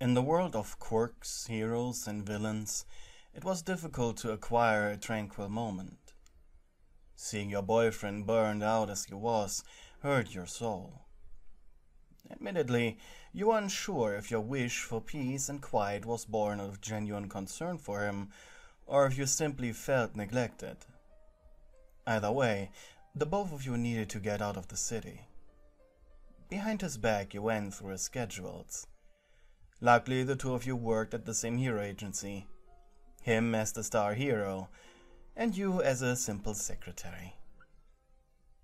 In the world of quirks, heroes, and villains, it was difficult to acquire a tranquil moment. Seeing your boyfriend burned out as he was hurt your soul. Admittedly, you were unsure if your wish for peace and quiet was born out of genuine concern for him, or if you simply felt neglected. Either way, the both of you needed to get out of the city. Behind his back, you went through his schedules. Luckily, the two of you worked at the same hero agency, him as the star hero, and you as a simple secretary.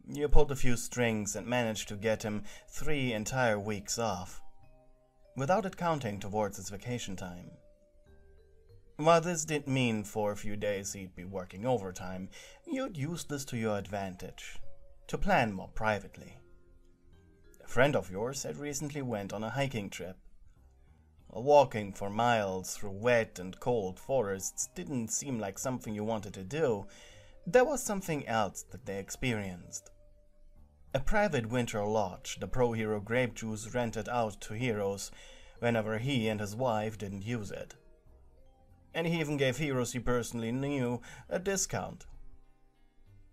You pulled a few strings and managed to get him 3 entire weeks off, without it counting towards his vacation time. While this did mean for a few days he'd be working overtime, you'd use this to your advantage, to plan more privately. A friend of yours had recently went on a hiking trip. While walking for miles through wet and cold forests didn't seem like something you wanted to do, there was something else that they experienced. A private winter lodge the pro-hero grape juice rented out to heroes whenever he and his wife didn't use it. And he even gave heroes he personally knew a discount.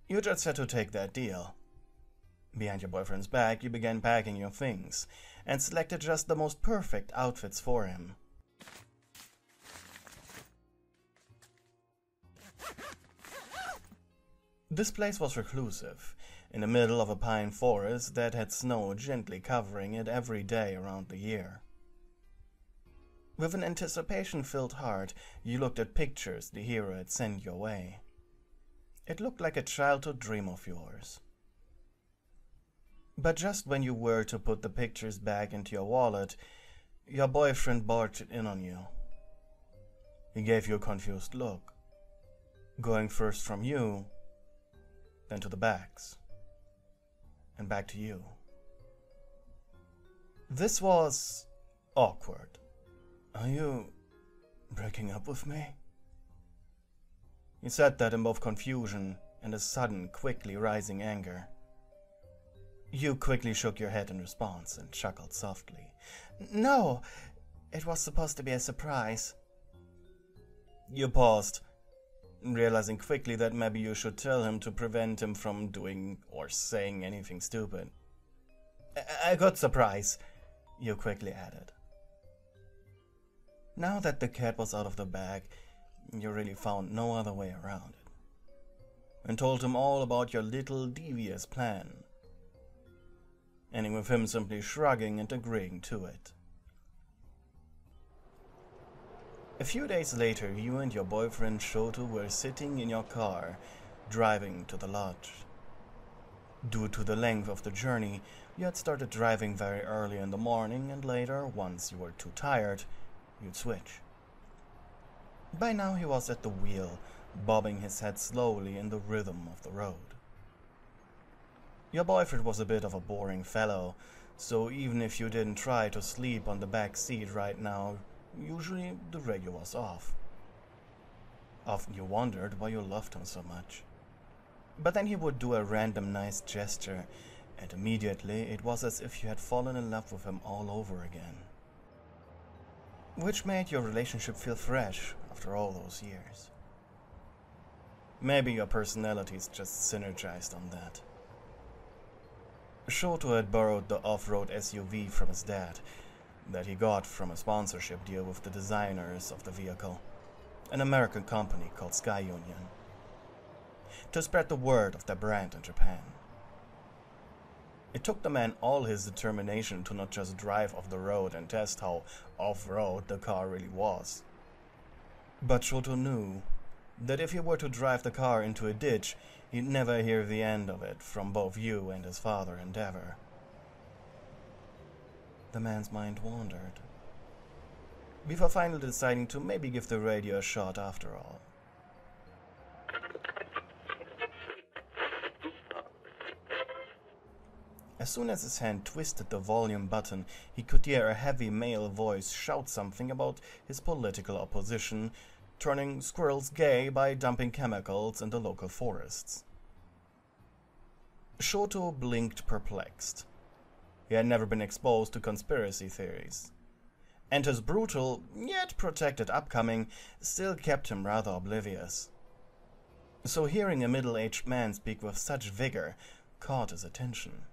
You just had to take that deal. Behind your boyfriend's back, you began packing your things, and selected just the most perfect outfits for him. This place was reclusive, in the middle of a pine forest that had snow gently covering it every day around the year. With an anticipation-filled heart, you looked at pictures the hero had sent your way. It looked like a childhood dream of yours. But just when you were to put the pictures back into your wallet, your boyfriend barged in on you. He gave you a confused look, going first from you, then to the bags, and back to you. This was awkward. "Are you breaking up with me?" He said that in both confusion and a sudden, quickly rising anger. You quickly shook your head in response and chuckled softly. "No, it was supposed to be a surprise." You paused, realizing quickly that maybe you should tell him to prevent him from doing or saying anything stupid. "A good surprise," you quickly added. Now that the cat was out of the bag, you really found no other way around it, and told him all about your little devious plan, ending with him simply shrugging and agreeing to it. A few days later, you and your boyfriend Shoto were sitting in your car, driving to the lodge. Due to the length of the journey, you had started driving very early in the morning, and later, once you were too tired, you'd switch. By now he was at the wheel, bobbing his head slowly in the rhythm of the road. Your boyfriend was a bit of a boring fellow, so even if you didn't try to sleep on the back seat right now, usually the radio was off. Often you wondered why you loved him so much. But then he would do a random nice gesture, and immediately it was as if you had fallen in love with him all over again. Which made your relationship feel fresh after all those years. Maybe your personalities just synergized on that. Shoto had borrowed the off-road SUV from his dad, that he got from a sponsorship deal with the designers of the vehicle, an American company called Sky Union, to spread the word of their brand in Japan. It took the man all his determination to not just drive off the road and test how off-road the car really was. But Shoto knew that if he were to drive the car into a ditch, he'd never hear the end of it from both you and his father Endeavor. The man's mind wandered, before finally deciding to maybe give the radio a shot after all. As soon as his hand twisted the volume button, he could hear a heavy male voice shout something about his political opposition turning squirrels gay by dumping chemicals in the local forests. Shoto blinked perplexed. He had never been exposed to conspiracy theories, and his brutal, yet protected upcoming still kept him rather oblivious. So hearing a middle-aged man speak with such vigor caught his attention.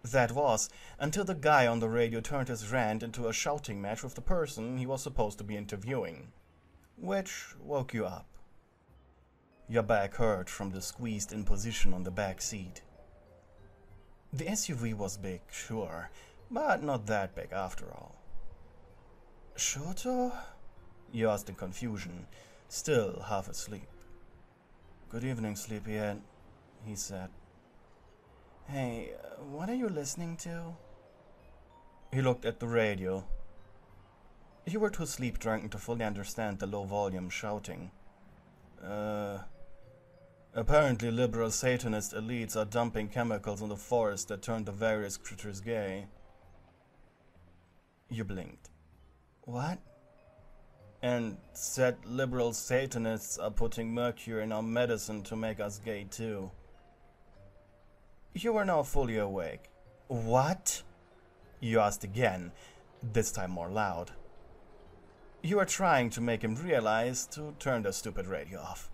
That was until the guy on the radio turned his rant into a shouting match with the person he was supposed to be interviewing, which woke you up. Your back hurt from the squeezed-in position on the back seat. The SUV was big, sure, but not that big after all. "Shoto?" you asked in confusion, still half asleep. "Good evening, sleepyhead," he said. "Hey, what are you listening to?" He looked at the radio. You were too sleep-drunken to fully understand the low-volume shouting. Apparently liberal Satanist elites are dumping chemicals in the forest that turn the various critters gay." You blinked. "What?" "And said liberal Satanists are putting mercury in our medicine to make us gay too." You were now fully awake. "What?" you asked again, this time more loud. You were trying to make him realize to turn the stupid radio off.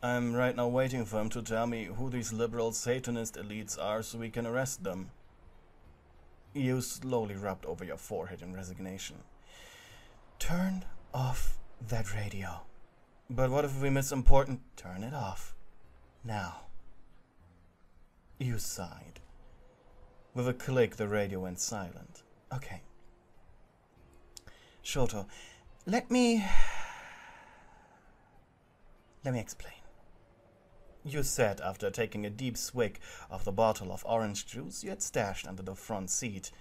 "I'm right now waiting for him to tell me who these liberal Satanist elites are so we can arrest them." You slowly rubbed over your forehead in resignation. "Turn off that radio." "But what if we miss important—" "Turn it off. Now." You sighed. With a click, the radio went silent. "Okay. Shoto, let me explain," you said after taking a deep swig of the bottle of orange juice you had stashed under the front seat.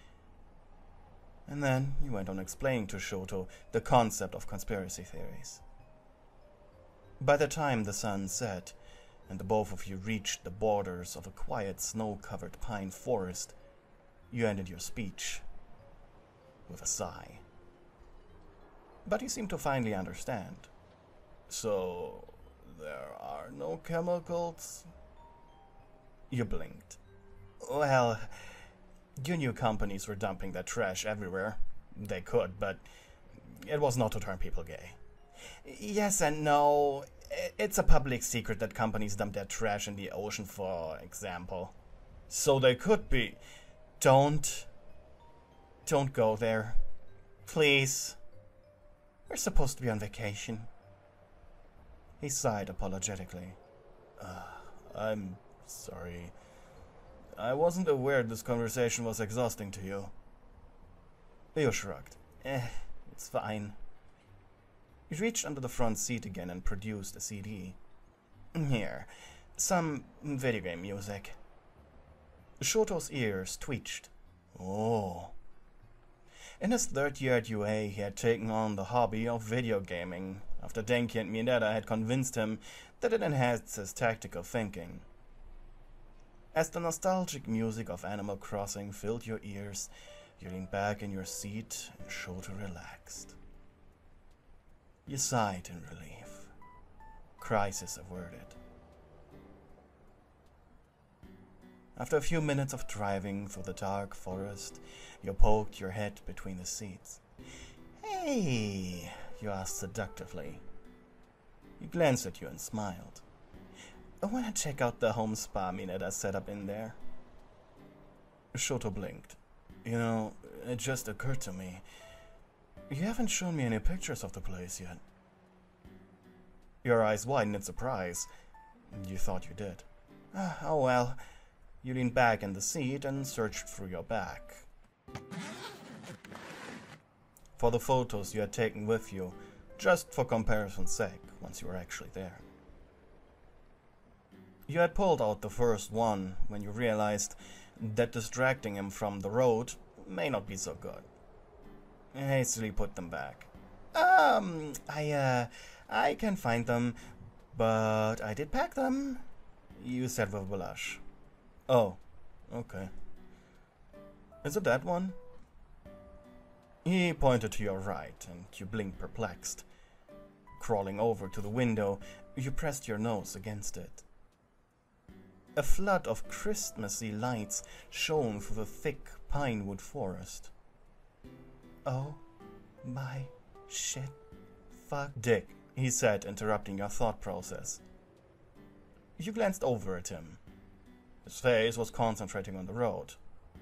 And then you went on explaining to Shoto the concept of conspiracy theories. By the time the sun set, and the both of you reached the borders of a quiet snow-covered pine forest, you ended your speech with a sigh. But you seemed to finally understand. "So, there are no chemicals?" You blinked. "Well, you knew companies were dumping their trash everywhere. They could, but it was not to turn people gay." "Yes and no. It's a public secret that companies dump their trash in the ocean, for example." "So they could be—" Don't go there. Please. We're supposed to be on vacation." He sighed apologetically. I'm sorry. I wasn't aware this conversation was exhausting to you." You shrugged. It's fine." He reached under the front seat again and produced a CD. "Here, some video game music." Shoto's ears twitched. Oh. In his third year at UA, he had taken on the hobby of video gaming, after Denki and Mineta had convinced him that it enhanced his tactical thinking. As the nostalgic music of Animal Crossing filled your ears, you leaned back in your seat and Shoto relaxed. You sighed in relief. Crisis averted. After a few minutes of driving through the dark forest, you poked your head between the seats. "Hey," you asked seductively. He glanced at you and smiled. "I want to check out the home spa Mineta set up in there." Shoto blinked. "You know, it just occurred to me. You haven't shown me any pictures of the place yet." Your eyes widened in surprise. You thought you did. Oh well. You leaned back in the seat and searched through your back for the photos you had taken with you, just for comparison's sake, once you were actually there. You had pulled out the first one when you realized that distracting him from the road may not be so good. You hastily put them back. I can find them, but I did pack them," you said with a blush. "Oh, okay. Is it that one?" He pointed to your right, and you blinked perplexed. Crawling over to the window, you pressed your nose against it. A flood of Christmassy lights shone through the thick pinewood forest. Oh my shit. Fuck. Dick, he said, interrupting your thought process. You glanced over at him. His face was concentrating on the road.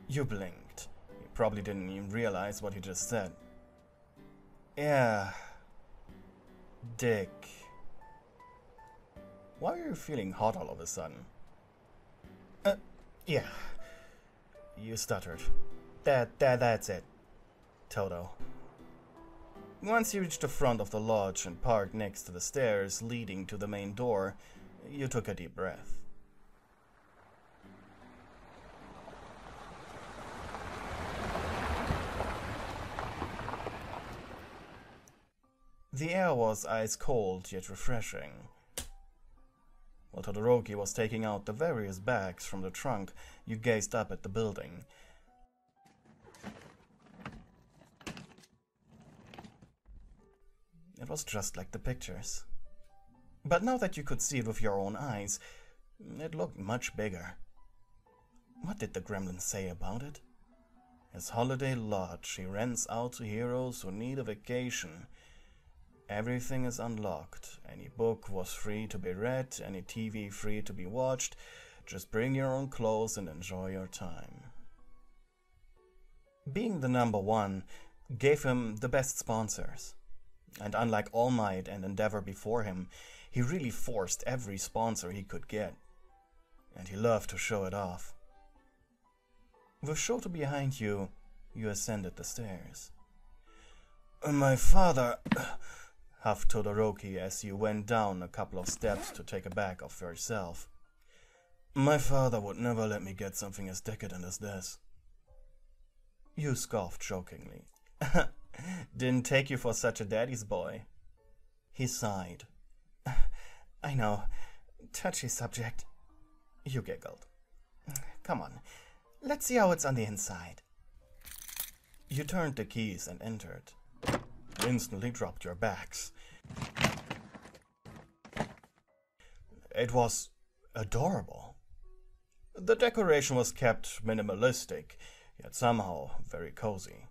You blinked. You probably didn't even realize what he just said. Yeah. Dick. Why are you feeling hot all of a sudden? Yeah. You stuttered. That's it. Toto. Once you reached the front of the lodge and parked next to the stairs leading to the main door, you took a deep breath. The air was ice cold yet refreshing. While Todoroki was taking out the various bags from the trunk, you gazed up at the building. It was just like the pictures. But now that you could see it with your own eyes, it looked much bigger. What did the gremlin say about it? His holiday lodge he rents out to heroes who need a vacation. Everything is unlocked. Any book was free to be read, any TV free to be watched. Just bring your own clothes and enjoy your time. Being the number one gave him the best sponsors. And unlike All Might and Endeavor before him, he really forced every sponsor he could get. And he loved to show it off. With Shoto behind you, you ascended the stairs. My father, huffed Todoroki as you went down a couple of steps to take a bag off for yourself. My father would never let me get something as decadent as this. You scoffed jokingly. Didn't take you for such a daddy's boy. He sighed. I know. Touchy subject. You giggled. Come on. Let's see how it's on the inside. You turned the keys and entered. You instantly dropped your bags. It was adorable. The decoration was kept minimalistic, yet somehow very cozy.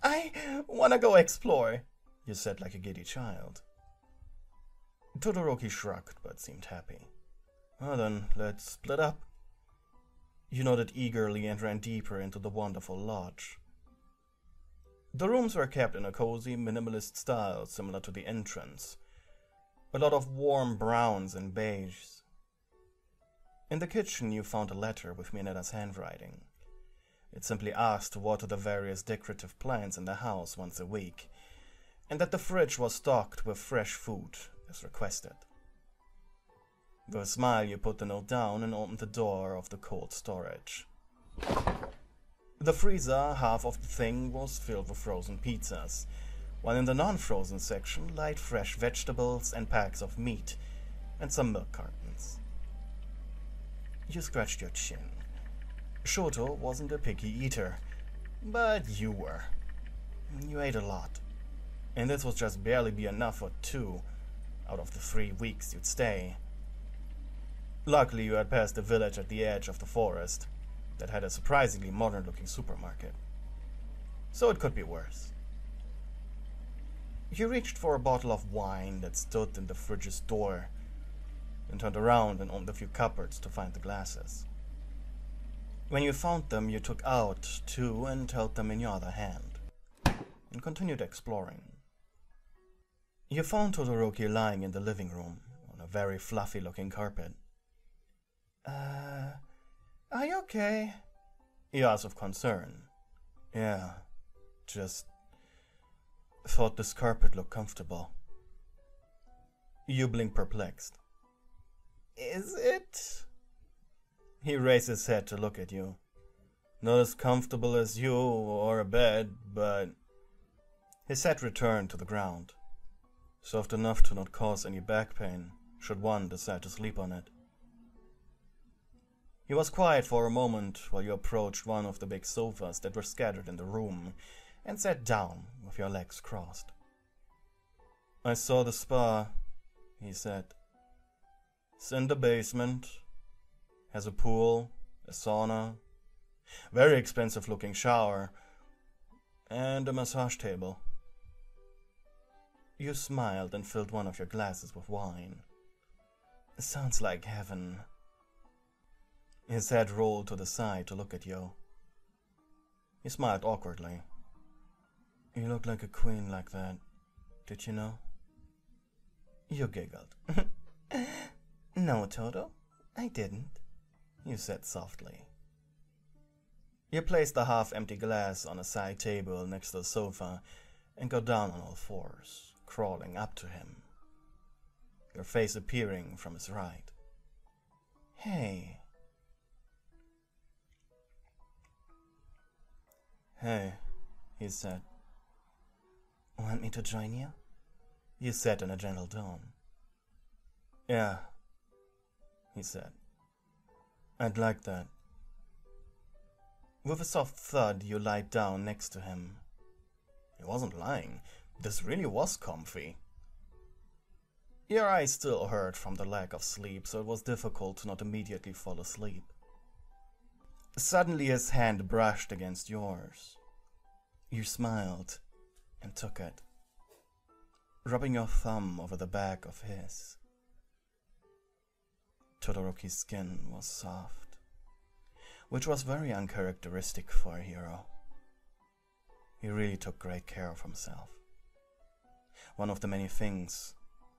I wanna go explore, you said like a giddy child. Todoroki shrugged but seemed happy. Well then, let's split up. You nodded eagerly and ran deeper into the wonderful lodge. The rooms were kept in a cozy, minimalist style similar to the entrance. A lot of warm browns and beiges. In the kitchen you found a letter with Minetta's handwriting. It simply asked to water the various decorative plants in the house once a week, and that the fridge was stocked with fresh food, as requested. With a smile you put the note down and opened the door of the cold storage. The freezer, half of the thing, was filled with frozen pizzas, while in the non-frozen section light fresh vegetables and packs of meat, and some milk cartons. You scratched your chin. Shoto wasn't a picky eater, but you were. You ate a lot, and this would just barely be enough for 2 out of the 3 weeks you'd stay. Luckily you had passed the village at the edge of the forest that had a surprisingly modern-looking supermarket, so it could be worse. You reached for a bottle of wine that stood in the fridge's door, and turned around and opened a few cupboards to find the glasses. When you found them, you took out 2 and held them in your other hand, and continued exploring. You found Todoroki lying in the living room, on a very fluffy-looking carpet. Are you okay? He asked with concern. Yeah, just thought this carpet looked comfortable. You blinked perplexed. Is it? He raised his head to look at you. Not as comfortable as you or a bed, but... His head returned to the ground. Soft enough to not cause any back pain, should one decide to sleep on it. He was quiet for a moment while you approached one of the big sofas that were scattered in the room, and sat down with your legs crossed. I saw the spa, he said. It's in the basement. Has a pool, a sauna, very expensive looking shower, And a massage table. You smiled and filled one of your glasses with wine. Sounds like heaven. His head rolled to the side to look at you. He smiled awkwardly. You look like a queen like that. Did you know? You giggled. No, Toto, I didn't, you said softly. You placed the half-empty glass on a side table next to the sofa and got down on all fours, crawling up to him, your face appearing from his right. Hey. Hey, he said. Want me to join you? You said in a gentle tone. Yeah, he said. I'd like that. With a soft thud, you lied down next to him. He wasn't lying. This really was comfy. Your eyes still hurt from the lack of sleep, so it was difficult to not immediately fall asleep. Suddenly his hand brushed against yours. You smiled and took it, rubbing your thumb over the back of his. Todoroki's skin was soft, which was very uncharacteristic for a hero. He really took great care of himself. One of the many things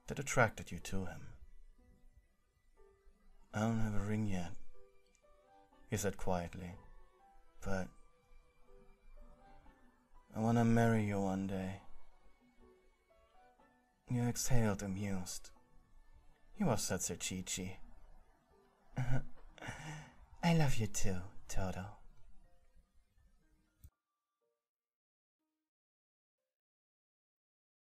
that attracted you to him. I don't have a ring yet, he said quietly, but I want to marry you one day. You exhaled, amused. You are such a Chi-Chi. I love you too, Toto.